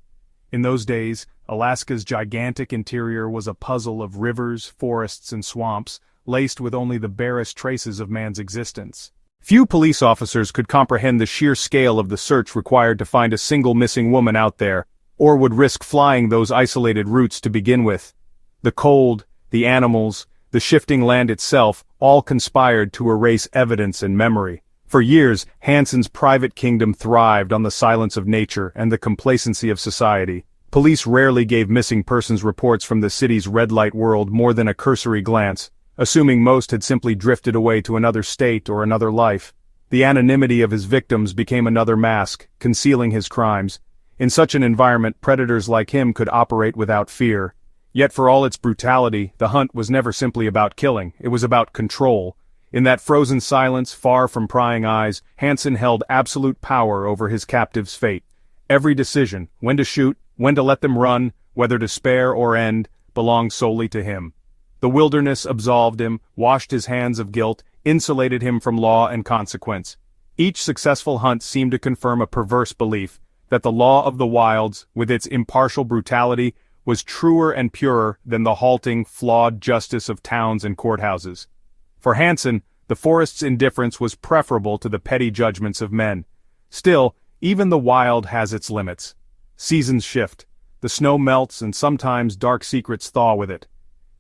In those days, Alaska's gigantic interior was a puzzle of rivers, forests, and swamps, laced with only the barest traces of man's existence. Few police officers could comprehend the sheer scale of the search required to find a single missing woman out there, or would risk flying those isolated routes to begin with. The cold, the animals, the shifting land itself, all conspired to erase evidence and memory. For years, Hansen's private kingdom thrived on the silence of nature and the complacency of society. Police rarely gave missing persons reports from the city's red light world more than a cursory glance, assuming most had simply drifted away to another state or another life. The anonymity of his victims became another mask, concealing his crimes. In such an environment, predators like him could operate without fear. Yet for all its brutality, the hunt was never simply about killing, it was about control. In that frozen silence, far from prying eyes, Hansen held absolute power over his captive's fate. Every decision, when to shoot, when to let them run, whether to spare or end, belonged solely to him. The wilderness absolved him, washed his hands of guilt, insulated him from law and consequence. Each successful hunt seemed to confirm a perverse belief, that the law of the wilds, with its impartial brutality, was truer and purer than the halting, flawed justice of towns and courthouses. For Hansen, the forest's indifference was preferable to the petty judgments of men. Still, even the wild has its limits. Seasons shift, the snow melts and sometimes dark secrets thaw with it.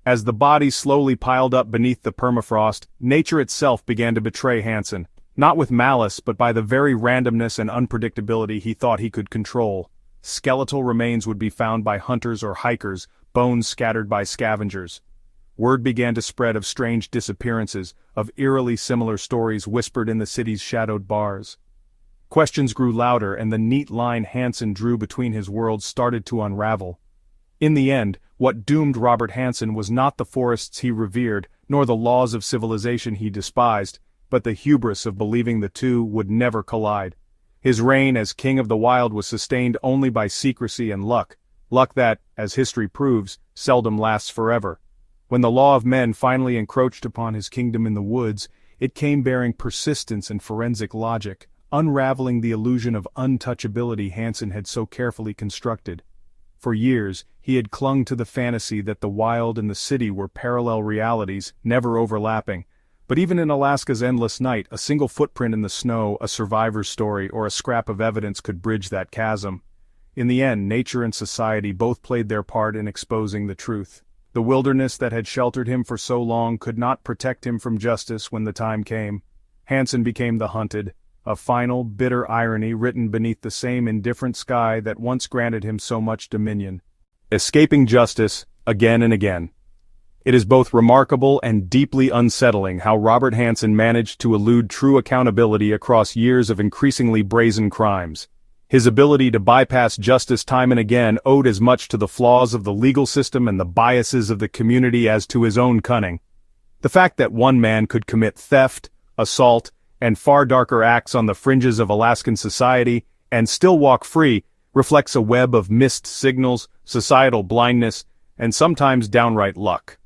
As the bodies slowly piled up beneath the permafrost, nature itself began to betray Hansen, not with malice but by the very randomness and unpredictability he thought he could control. Skeletal remains would be found by hunters or hikers, bones scattered by scavengers. Word began to spread of strange disappearances, of eerily similar stories whispered in the city's shadowed bars. Questions grew louder and the neat line Hansen drew between his worlds started to unravel. In the end, what doomed Robert Hansen was not the forests he revered, nor the laws of civilization he despised, but the hubris of believing the two would never collide. His reign as king of the wild was sustained only by secrecy and luck that, as history proves, seldom lasts forever. When the law of men finally encroached upon his kingdom in the woods, it came bearing persistence and forensic logic, unraveling the illusion of untouchability Hansen had so carefully constructed. For years, he had clung to the fantasy that the wild and the city were parallel realities, never overlapping. But even in Alaska's endless night, a single footprint in the snow, a survivor's story, or a scrap of evidence could bridge that chasm. In the end, nature and society both played their part in exposing the truth. The wilderness that had sheltered him for so long could not protect him from justice when the time came. Hansen became the hunted, a final, bitter irony written beneath the same indifferent sky that once granted him so much dominion. Escaping justice, again and again. It is both remarkable and deeply unsettling how Robert Hansen managed to elude true accountability across years of increasingly brazen crimes. His ability to bypass justice time and again owed as much to the flaws of the legal system and the biases of the community as to his own cunning. The fact that one man could commit theft, assault, and far darker acts on the fringes of Alaskan society, and still walk free, reflects a web of missed signals, societal blindness, and sometimes downright luck.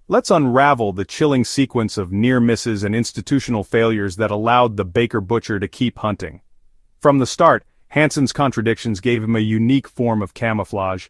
Let's unravel the chilling sequence of near misses and institutional failures that allowed the Baker Butcher to keep hunting. From the start, Hansen's contradictions gave him a unique form of camouflage.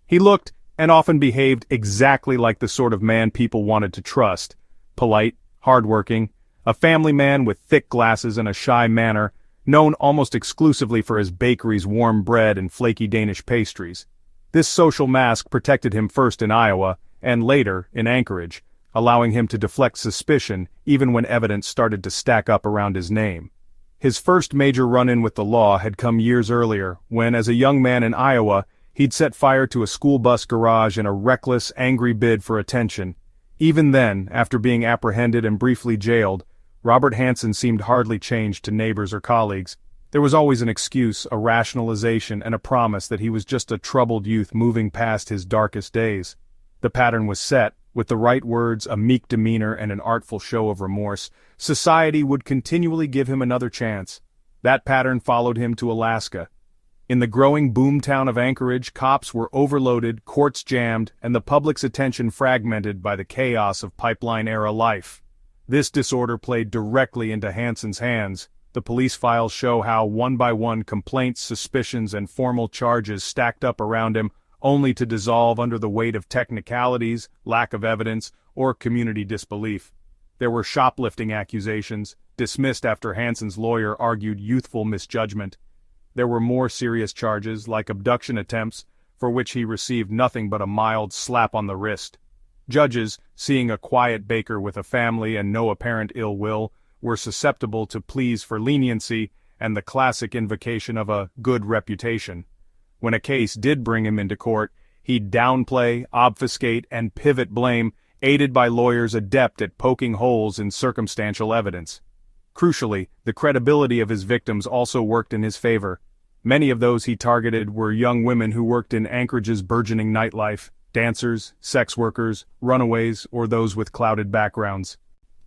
He looked, and often behaved, exactly like the sort of man people wanted to trust. Polite, hardworking, a family man with thick glasses and a shy manner, known almost exclusively for his bakery's warm bread and flaky Danish pastries. This social mask protected him first in Iowa, and later in Anchorage, allowing him to deflect suspicion even when evidence started to stack up around his name. His first major run-in with the law had come years earlier, when as a young man in Iowa, he'd set fire to a school bus garage in a reckless, angry bid for attention. Even then, after being apprehended and briefly jailed, Robert Hansen seemed hardly changed to neighbors or colleagues. There was always an excuse, a rationalization, and a promise that he was just a troubled youth moving past his darkest days. The pattern was set. With the right words, a meek demeanor, and an artful show of remorse, society would continually give him another chance. That pattern followed him to Alaska. In the growing boomtown of Anchorage, cops were overloaded, courts jammed, and the public's attention fragmented by the chaos of pipeline-era life. This disorder played directly into Hansen's hands. The police files show how, one by one, complaints, suspicions, and formal charges stacked up around him, only to dissolve under the weight of technicalities, lack of evidence, or community disbelief. There were shoplifting accusations, dismissed after Hansen's lawyer argued youthful misjudgment. There were more serious charges, like abduction attempts, for which he received nothing but a mild slap on the wrist. Judges, seeing a quiet Baker with a family and no apparent ill will, were susceptible to pleas for leniency and the classic invocation of a good reputation. When a case did bring him into court, he'd downplay, obfuscate, and pivot blame, aided by lawyers adept at poking holes in circumstantial evidence. Crucially, the credibility of his victims also worked in his favor. Many of those he targeted were young women who worked in Anchorage's burgeoning nightlife, dancers, sex workers, runaways, or those with clouded backgrounds.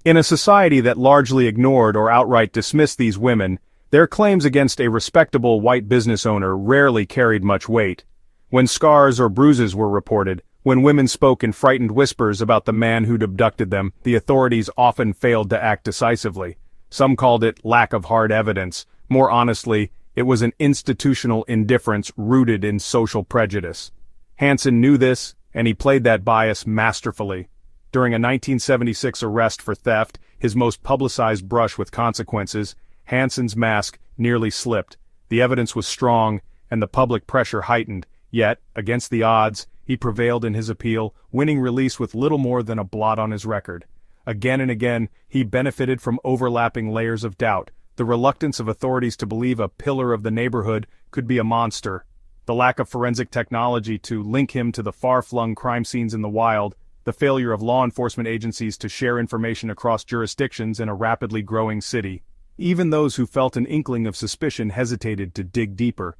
In a society that largely ignored or outright dismissed these women, their claims against a respectable white business owner rarely carried much weight. When scars or bruises were reported, when women spoke in frightened whispers about the man who'd abducted them, the authorities often failed to act decisively. Some called it lack of hard evidence. More honestly, it was an institutional indifference rooted in social prejudice. Hansen knew this, and he played that bias masterfully. During a 1976 arrest for theft, his most publicized brush with consequences, Hansen's mask nearly slipped. The evidence was strong, and the public pressure heightened, yet, against the odds, he prevailed in his appeal, winning release with little more than a blot on his record. Again and again, he benefited from overlapping layers of doubt, the reluctance of authorities to believe a pillar of the neighborhood could be a monster, the lack of forensic technology to link him to the far-flung crime scenes in the wild, the failure of law enforcement agencies to share information across jurisdictions in a rapidly growing city. Even those who felt an inkling of suspicion hesitated to dig deeper.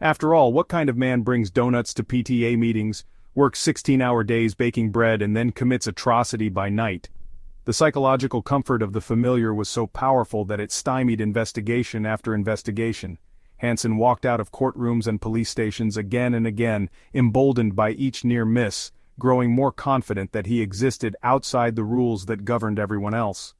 After all, what kind of man brings donuts to PTA meetings, works 16-hour days baking bread, and then commits atrocity by night? The psychological comfort of the familiar was so powerful that it stymied investigation after investigation. Hansen walked out of courtrooms and police stations again and again, emboldened by each near miss, growing more confident that he existed outside the rules that governed everyone else.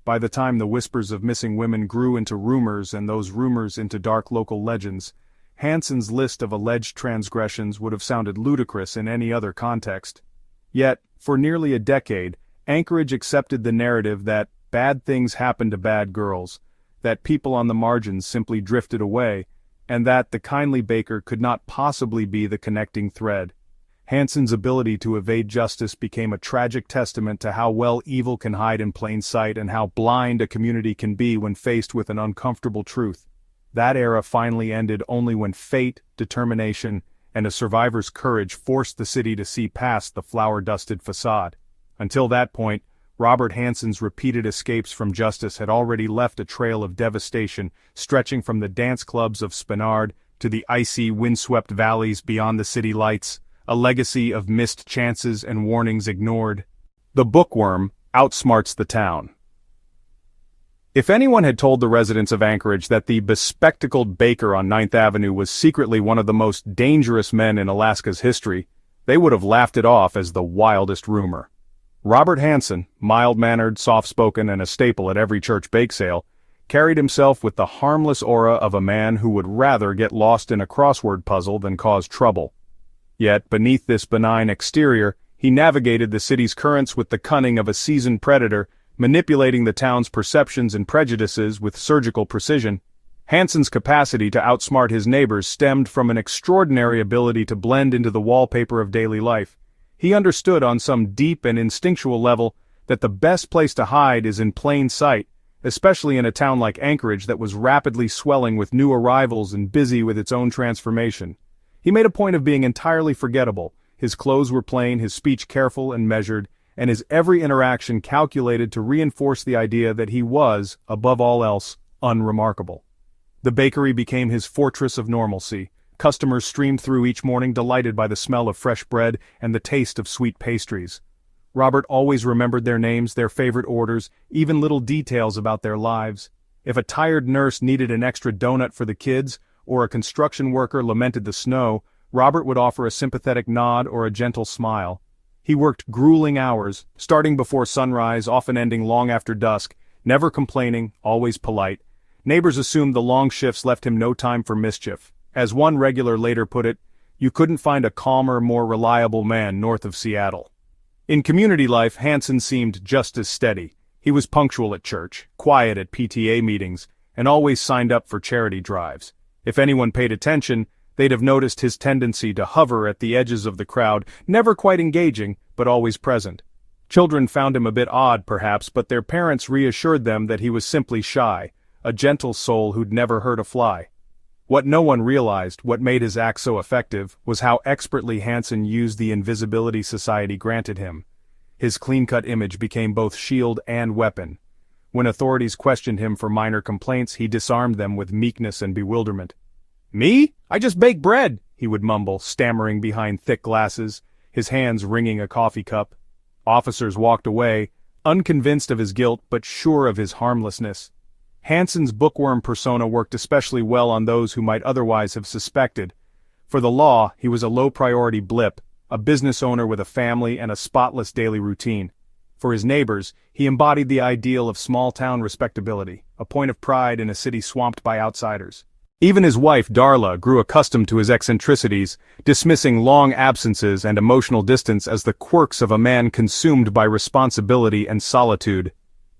By the time the whispers of missing women grew into rumors and those rumors into dark local legends, Hansen's list of alleged transgressions would have sounded ludicrous in any other context. Yet, for nearly a decade, Anchorage accepted the narrative that bad things happened to bad girls, that people on the margins simply drifted away, and that the kindly baker could not possibly be the connecting thread. Hansen's ability to evade justice became a tragic testament to how well evil can hide in plain sight and how blind a community can be when faced with an uncomfortable truth. That era finally ended only when fate, determination, and a survivor's courage forced the city to see past the flower-dusted facade. Until that point, Robert Hansen's repeated escapes from justice had already left a trail of devastation stretching from the dance clubs of Spenard to the icy, windswept valleys beyond the city lights, a legacy of missed chances and warnings ignored. The bookworm outsmarts the town. If anyone had told the residents of Anchorage that the bespectacled baker on 9th Avenue was secretly one of the most dangerous men in Alaska's history, they would have laughed it off as the wildest rumor. Robert Hansen, mild-mannered, soft-spoken, and a staple at every church bake sale, carried himself with the harmless aura of a man who would rather get lost in a crossword puzzle than cause trouble. Yet, beneath this benign exterior, he navigated the city's currents with the cunning of a seasoned predator, manipulating the town's perceptions and prejudices with surgical precision. Hansen's capacity to outsmart his neighbors stemmed from an extraordinary ability to blend into the wallpaper of daily life. He understood on some deep and instinctual level that the best place to hide is in plain sight, especially in a town like Anchorage that was rapidly swelling with new arrivals and busy with its own transformation. He made a point of being entirely forgettable. His clothes were plain, his speech careful and measured, and his every interaction calculated to reinforce the idea that he was, above all else, unremarkable. The bakery became his fortress of normalcy. Customers streamed through each morning delighted by the smell of fresh bread and the taste of sweet pastries. Robert always remembered their names, their favorite orders, even little details about their lives. If a tired nurse needed an extra donut for the kids, or a construction worker lamented the snow, Robert would offer a sympathetic nod or a gentle smile. He worked grueling hours, starting before sunrise, often ending long after dusk, never complaining, always polite. Neighbors assumed the long shifts left him no time for mischief. As one regular later put it, you couldn't find a calmer, more reliable man north of Seattle. In community life, Hansen seemed just as steady. He was punctual at church, quiet at PTA meetings, and always signed up for charity drives. If anyone paid attention, they'd have noticed his tendency to hover at the edges of the crowd, never quite engaging, but always present. Children found him a bit odd, perhaps, but their parents reassured them that he was simply shy, a gentle soul who'd never hurt a fly. What no one realized, what made his act so effective, was how expertly Hansen used the invisibility society granted him. His clean-cut image became both shield and weapon. When authorities questioned him for minor complaints, he disarmed them with meekness and bewilderment. "Me? I just bake bread," he would mumble, stammering behind thick glasses, his hands wringing a coffee cup. Officers walked away, unconvinced of his guilt but sure of his harmlessness. Hansen's bookworm persona worked especially well on those who might otherwise have suspected. For the law, he was a low-priority blip, a business owner with a family and a spotless daily routine. For his neighbors, he embodied the ideal of small-town respectability, a point of pride in a city swamped by outsiders. Even his wife, Darla, grew accustomed to his eccentricities, dismissing long absences and emotional distance as the quirks of a man consumed by responsibility and solitude.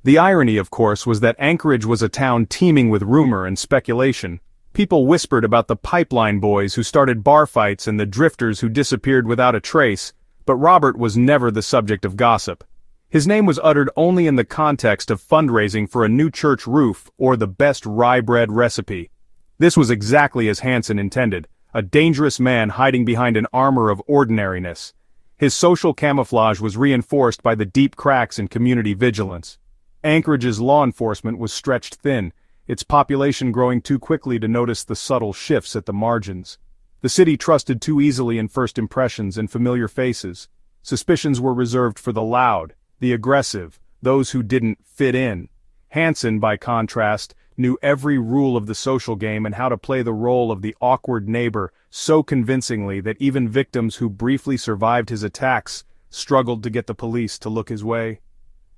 The irony, of course, was that Anchorage was a town teeming with rumor and speculation. People whispered about the pipeline boys who started bar fights and the drifters who disappeared without a trace, but Robert was never the subject of gossip. His name was uttered only in the context of fundraising for a new church roof or the best rye bread recipe. This was exactly as Hansen intended, a dangerous man hiding behind an armor of ordinariness. His social camouflage was reinforced by the deep cracks in community vigilance. Anchorage's law enforcement was stretched thin, its population growing too quickly to notice the subtle shifts at the margins. The city trusted too easily in first impressions and familiar faces. Suspicions were reserved for the loud, the aggressive, those who didn't fit in. Hansen, by contrast, knew every rule of the social game and how to play the role of the awkward neighbor so convincingly that even victims who briefly survived his attacks struggled to get the police to look his way.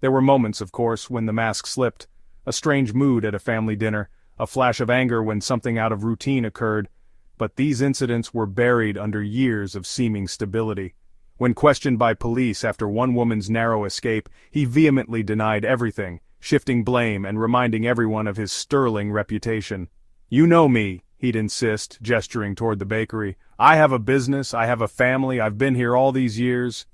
There were moments, of course, when the mask slipped. A strange mood at a family dinner, a flash of anger when something out of routine occurred, but these incidents were buried under years of seeming stability. When questioned by police after one woman's narrow escape, he vehemently denied everything, shifting blame and reminding everyone of his sterling reputation. "You know me," he'd insist, gesturing toward the bakery. "I have a business, I have a family, I've been here all these years."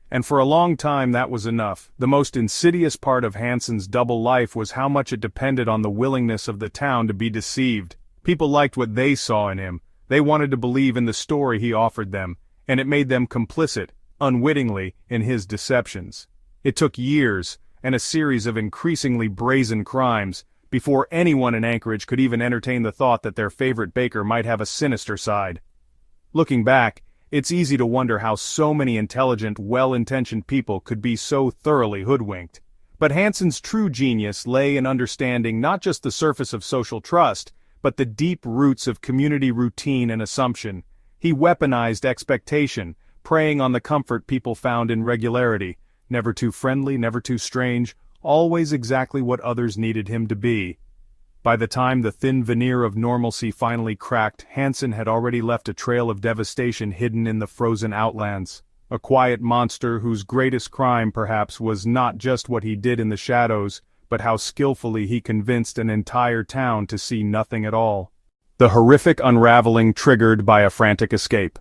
And for a long time that was enough. The most insidious part of Hansen's double life was how much it depended on the willingness of the town to be deceived. People liked what they saw in him. They wanted to believe in the story he offered them, and it made them complicit, unwittingly, in his deceptions. It took years, and a series of increasingly brazen crimes, before anyone in Anchorage could even entertain the thought that their favorite baker might have a sinister side. Looking back, it's easy to wonder how so many intelligent, well-intentioned people could be so thoroughly hoodwinked. But Hansen's true genius lay in understanding not just the surface of social trust, but the deep roots of community routine and assumption. He weaponized expectation, preying on the comfort people found in regularity, never too friendly, never too strange, always exactly what others needed him to be. By the time the thin veneer of normalcy finally cracked, Hansen had already left a trail of devastation hidden in the frozen outlands. A quiet monster whose greatest crime, perhaps, was not just what he did in the shadows, but how skillfully he convinced an entire town to see nothing at all. The horrific unraveling triggered by a frantic escape.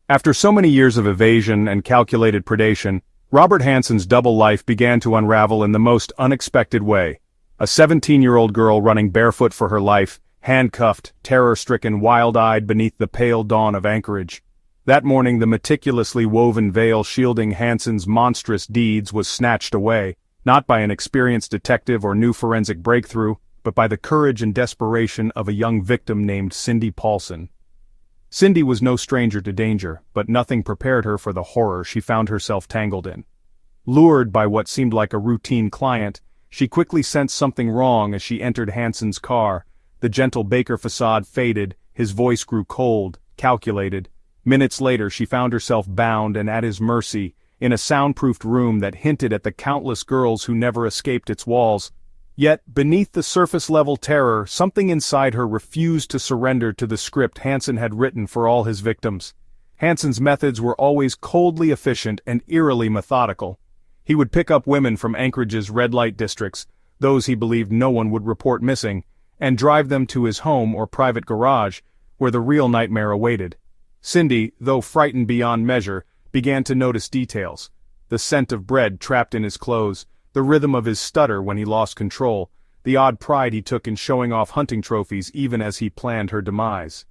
After so many years of evasion and calculated predation, Robert Hansen's double life began to unravel in the most unexpected way. A 17-year-old girl running barefoot for her life, handcuffed, terror-stricken, wild-eyed beneath the pale dawn of Anchorage. That morning the meticulously woven veil shielding Hansen's monstrous deeds was snatched away, not by an experienced detective or new forensic breakthrough, but by the courage and desperation of a young victim named Cindy Paulson. Cindy was no stranger to danger, but nothing prepared her for the horror she found herself tangled in. Lured by what seemed like a routine client, she quickly sensed something wrong as she entered Hansen's car. The gentle baker facade faded, his voice grew cold, calculated. Minutes later she found herself bound and at his mercy, in a soundproofed room that hinted at the countless girls who never escaped its walls. Yet, beneath the surface-level terror, something inside her refused to surrender to the script Hansen had written for all his victims. Hansen's methods were always coldly efficient and eerily methodical. He would pick up women from Anchorage's red-light districts, those he believed no one would report missing, and drive them to his home or private garage, where the real nightmare awaited. Cindy, though frightened beyond measure, began to notice details. The scent of bread trapped in his clothes, the rhythm of his stutter when he lost control, the odd pride he took in showing off hunting trophies even as he planned her demise.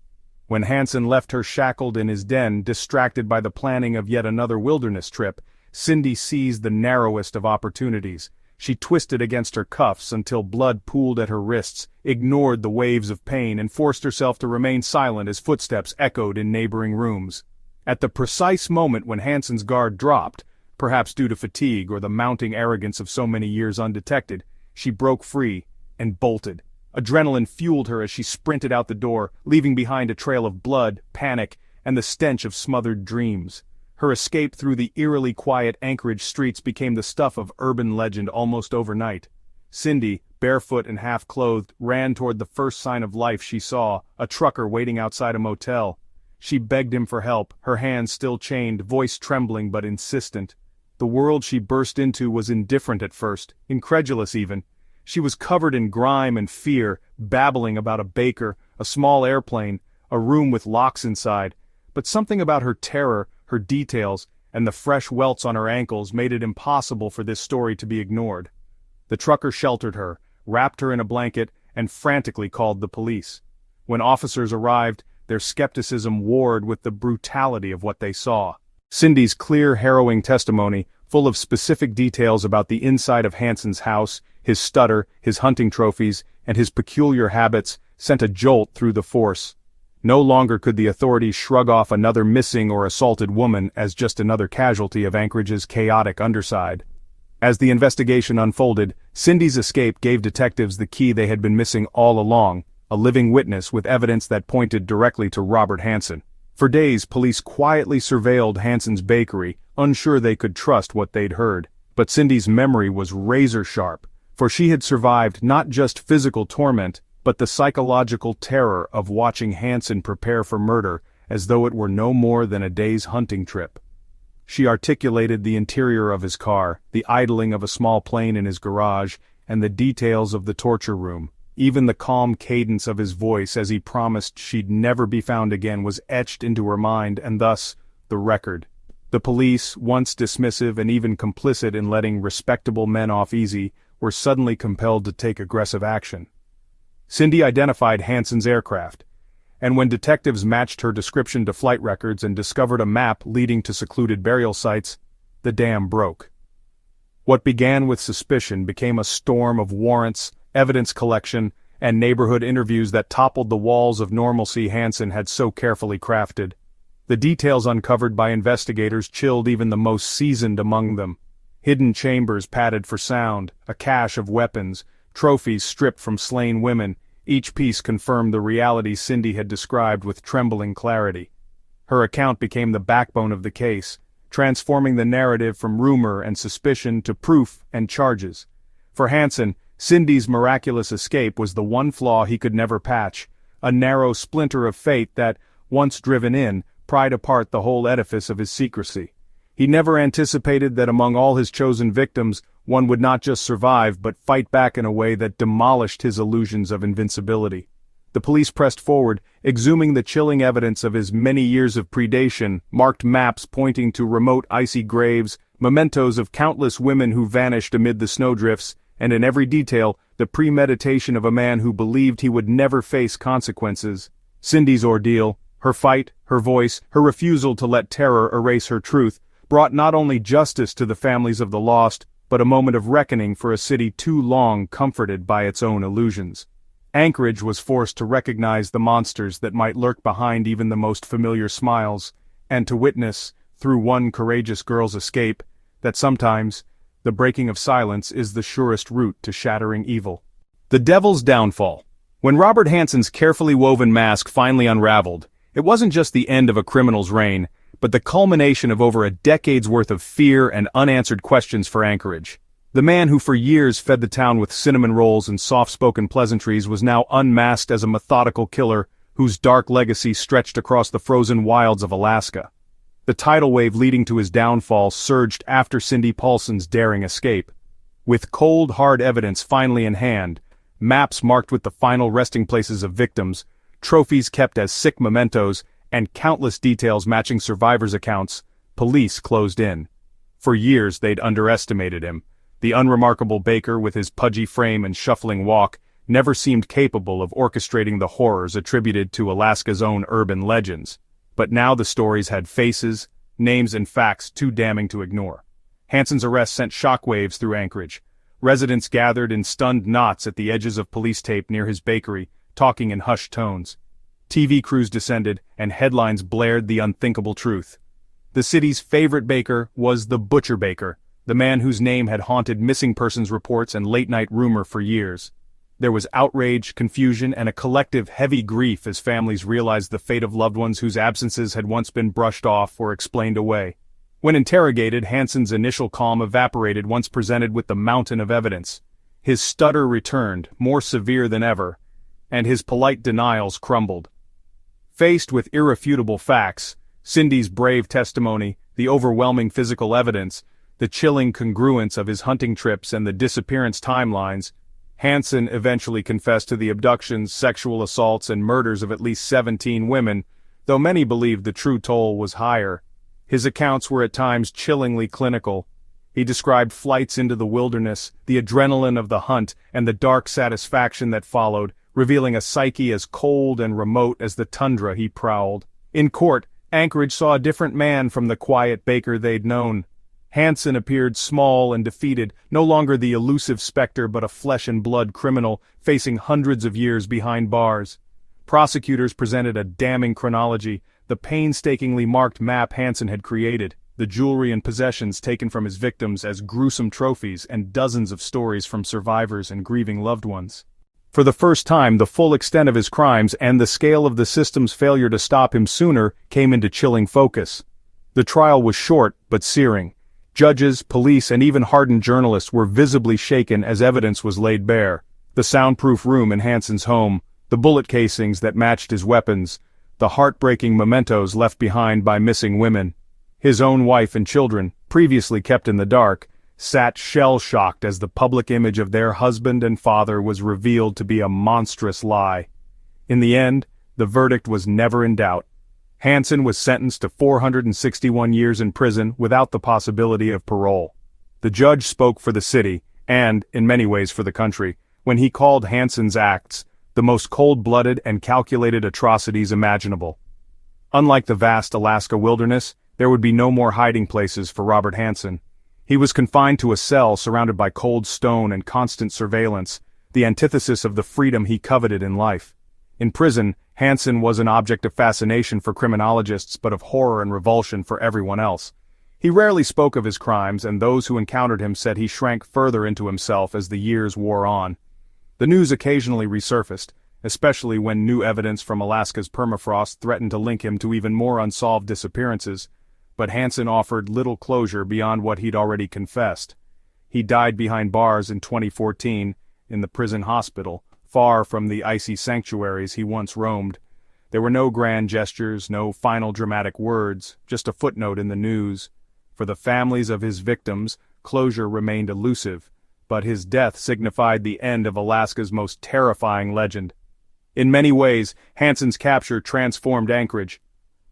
When Hansen left her shackled in his den, distracted by the planning of yet another wilderness trip, Cindy seized the narrowest of opportunities. She twisted against her cuffs until blood pooled at her wrists, ignored the waves of pain, and forced herself to remain silent as footsteps echoed in neighboring rooms. At the precise moment when Hansen's guard dropped, perhaps due to fatigue or the mounting arrogance of so many years undetected, she broke free and bolted. Adrenaline fueled her as she sprinted out the door, leaving behind a trail of blood, panic, and the stench of smothered dreams. Her escape through the eerily quiet Anchorage streets became the stuff of urban legend almost overnight. Cindy, barefoot and half-clothed, ran toward the first sign of life she saw, a trucker waiting outside a motel. She begged him for help, her hands still chained, voice trembling but insistent. The world she burst into was indifferent at first, incredulous even. She was covered in grime and fear, babbling about a baker, a small airplane, a room with locks inside, but something about her terror, her details, and the fresh welts on her ankles made it impossible for this story to be ignored. The trucker sheltered her, wrapped her in a blanket, and frantically called the police. When officers arrived, their skepticism warred with the brutality of what they saw. Cindy's clear, harrowing testimony, full of specific details about the inside of Hansen's house, his stutter, his hunting trophies, and his peculiar habits, sent a jolt through the force. No longer could the authorities shrug off another missing or assaulted woman as just another casualty of Anchorage's chaotic underside. As the investigation unfolded, Cindy's escape gave detectives the key they had been missing all along, a living witness with evidence that pointed directly to Robert Hansen. For days, police quietly surveilled Hansen's bakery, unsure they could trust what they'd heard. But Cindy's memory was razor-sharp, for she had survived not just physical torment, but the psychological terror of watching Hansen prepare for murder as though it were no more than a day's hunting trip. She articulated the interior of his car, the idling of a small plane in his garage, and the details of the torture room. Even the calm cadence of his voice as he promised she'd never be found again was etched into her mind, and thus, the record. The police, once dismissive and even complicit in letting respectable men off easy, were suddenly compelled to take aggressive action. Cindy identified Hansen's aircraft, and when detectives matched her description to flight records and discovered a map leading to secluded burial sites, the dam broke. What began with suspicion became a storm of warrants, evidence collection, and neighborhood interviews that toppled the walls of normalcy Hansen had so carefully crafted. The details uncovered by investigators chilled even the most seasoned among them. Hidden chambers padded for sound, a cache of weapons, trophies stripped from slain women. Each piece confirmed the reality Cindy had described with trembling clarity. Her account became the backbone of the case, transforming the narrative from rumor and suspicion to proof and charges. For Hansen, Cindy's miraculous escape was the one flaw he could never patch, a narrow splinter of fate that, once driven in, pried apart the whole edifice of his secrecy. He never anticipated that among all his chosen victims, one would not just survive but fight back in a way that demolished his illusions of invincibility. The police pressed forward, exhuming the chilling evidence of his many years of predation, marked maps pointing to remote icy graves, mementos of countless women who vanished amid the snowdrifts, and in every detail, the premeditation of a man who believed he would never face consequences. Cindy's ordeal, her fight, her voice, her refusal to let terror erase her truth, brought not only justice to the families of the lost, but a moment of reckoning for a city too long comforted by its own illusions. Anchorage was forced to recognize the monsters that might lurk behind even the most familiar smiles, and to witness, through one courageous girl's escape, that sometimes, the breaking of silence is the surest route to shattering evil. The Devil's Downfall. When Robert Hansen's carefully woven mask finally unraveled, it wasn't just the end of a criminal's reign, but the culmination of over a decade's worth of fear and unanswered questions for Anchorage. The man who for years fed the town with cinnamon rolls and soft-spoken pleasantries was now unmasked as a methodical killer whose dark legacy stretched across the frozen wilds of Alaska. The tidal wave leading to his downfall surged after Cindy Paulson's daring escape. With cold, hard evidence finally in hand, maps marked with the final resting places of victims, trophies kept as sick mementos, and countless details matching survivors' accounts, police closed in. For years they'd underestimated him. The unremarkable baker with his pudgy frame and shuffling walk never seemed capable of orchestrating the horrors attributed to Alaska's own urban legends. But now the stories had faces, names and facts too damning to ignore. Hansen's arrest sent shockwaves through Anchorage. Residents gathered in stunned knots at the edges of police tape near his bakery, talking in hushed tones. TV crews descended, and headlines blared the unthinkable truth. The city's favorite baker was the Butcher Baker, the man whose name had haunted missing persons reports and late-night rumor for years. There was outrage, confusion, and a collective heavy grief as families realized the fate of loved ones whose absences had once been brushed off or explained away. When interrogated, Hansen's initial calm evaporated once presented with the mountain of evidence. His stutter returned, more severe than ever, and his polite denials crumbled. Faced with irrefutable facts, Cindy's brave testimony, the overwhelming physical evidence, the chilling congruence of his hunting trips and the disappearance timelines, Hansen eventually confessed to the abductions, sexual assaults, and murders of at least 17 women, though many believed the true toll was higher. His accounts were at times chillingly clinical. He described flights into the wilderness, the adrenaline of the hunt, and the dark satisfaction that followed, revealing a psyche as cold and remote as the tundra he prowled. In court, Anchorage saw a different man from the quiet baker they'd known. Hansen appeared small and defeated, no longer the elusive specter but a flesh-and-blood criminal facing hundreds of years behind bars. Prosecutors presented a damning chronology, the painstakingly marked map Hansen had created. the jewelry and possessions taken from his victims as gruesome trophies, and dozens of stories from survivors and grieving loved ones. For the first time, the full extent of his crimes and the scale of the system's failure to stop him sooner came into chilling focus. The trial was short but searing. Judges, police, and even hardened journalists were visibly shaken as evidence was laid bare. The soundproof room in Hansen's home, the bullet casings that matched his weapons, the heartbreaking mementos left behind by missing women. His own wife and children, previously kept in the dark, sat shell-shocked as the public image of their husband and father was revealed to be a monstrous lie. In the end, the verdict was never in doubt. Hansen was sentenced to 461 years in prison without the possibility of parole. The judge spoke for the city, and, in many ways for the country, when he called Hansen's acts the most cold-blooded and calculated atrocities imaginable. Unlike the vast Alaska wilderness, there would be no more hiding places for Robert Hansen. He was confined to a cell surrounded by cold stone and constant surveillance, the antithesis of the freedom he coveted in life. In prison, Hansen was an object of fascination for criminologists but of horror and revulsion for everyone else. He rarely spoke of his crimes, and those who encountered him said he shrank further into himself as the years wore on. The news occasionally resurfaced, especially when new evidence from Alaska's permafrost threatened to link him to even more unsolved disappearances, but Hansen offered little closure beyond what he'd already confessed. He died behind bars in 2014, in the prison hospital, far from the icy sanctuaries he once roamed. There were no grand gestures, no final dramatic words, just a footnote in the news. For the families of his victims, closure remained elusive, but his death signified the end of Alaska's most terrifying legend. In many ways, Hansen's capture transformed Anchorage.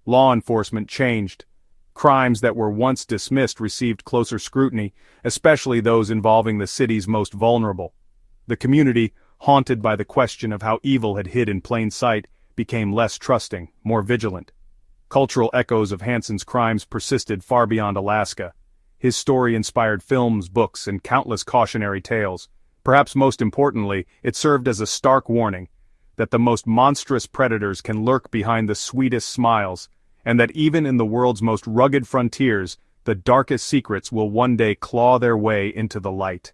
Law enforcement changed. Crimes that were once dismissed received closer scrutiny, especially those involving the city's most vulnerable. The community, haunted by the question of how evil had hid in plain sight, became less trusting, more vigilant. Cultural echoes of Hansen's crimes persisted far beyond Alaska. His story inspired films, books, and countless cautionary tales. Perhaps most importantly, it served as a stark warning that the most monstrous predators can lurk behind the sweetest smiles, and that even in the world's most rugged frontiers, the darkest secrets will one day claw their way into the light.